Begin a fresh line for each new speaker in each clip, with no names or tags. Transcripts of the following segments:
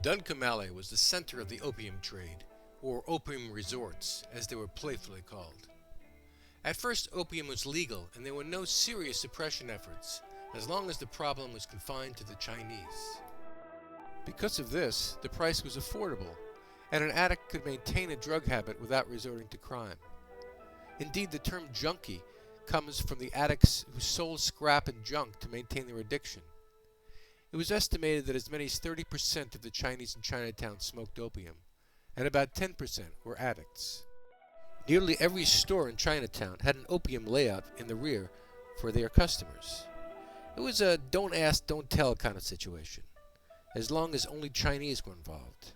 Duncombe Alley was the center of the opium trade, or opium resorts, as they were playfully called. At first, opium was legal, and there were no serious suppression efforts, as long as the problem was confined to the Chinese. Because of this, the price was affordable, and an addict could maintain a drug habit without resorting to crime. Indeed, the term junkie comes from the addicts who sold scrap and junk to maintain their addiction. It was estimated that as many as 30% of the Chinese in Chinatown smoked opium, and about 10% were addicts. Nearly every store in Chinatown had an opium layout in the rear for their customers. It was a don't ask, don't tell kind of situation, as long as only Chinese were involved.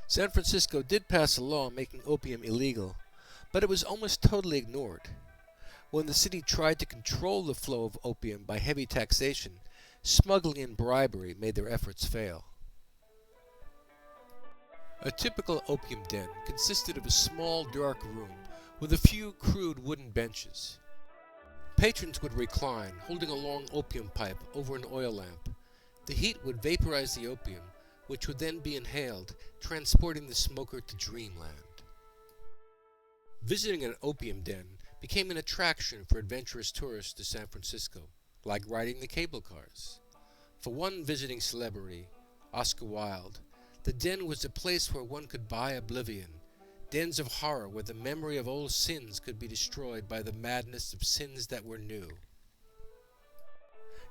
San Francisco did pass a law making opium illegal, but it was almost totally ignored. When the city tried to control the flow of opium by heavy taxation, smuggling and bribery made their efforts fail. A typical opium den consisted of a small, dark room with a few crude wooden benches. Patrons would recline, holding a long opium pipe over an oil lamp. The heat would vaporize the opium, which would then be inhaled, transporting the smoker to dreamland. Visiting an opium den became an attraction for adventurous tourists to San Francisco, like riding the cable cars. For one visiting celebrity, Oscar Wilde, the den was a place where one could buy oblivion, dens of horror where the memory of old sins could be destroyed by the madness of sins that were new.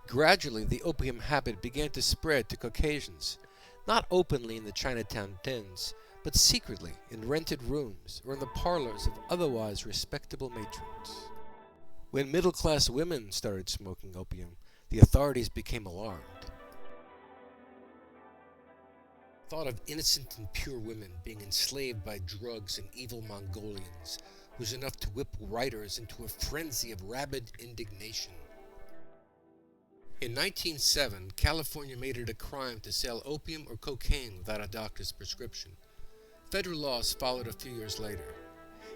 Gradually, the opium habit began to spread to Caucasians, not openly in the Chinatown dens, but secretly in rented rooms or in the parlors of otherwise respectable matrons. When middle-class women started smoking opium, the authorities became alarmed. The thought of innocent and pure women being enslaved by drugs and evil Mongolians was enough to whip writers into a frenzy of rabid indignation. In 1907, California made it a crime to sell opium or cocaine without a doctor's prescription. Federal laws followed a few years later.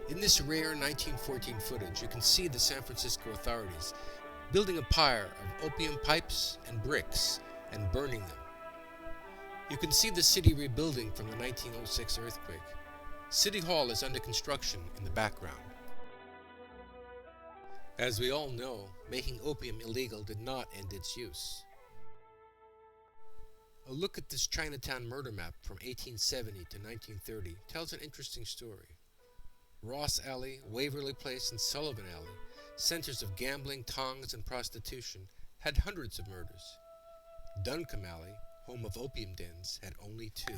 In this rare 1914 footage, you can see the San Francisco authorities building a pyre of opium pipes and bricks and burning them. You can see the city rebuilding from the 1906 earthquake. City Hall is under construction in the background. As we all know, making opium illegal did not end its use. A look at this Chinatown murder map from 1870 to 1930 tells an interesting story. Ross Alley, Waverly Place, and Sullivan Alley, centers of gambling, tongs, and prostitution, had hundreds of murders. Duncombe Alley, home of opium dens, had only 2.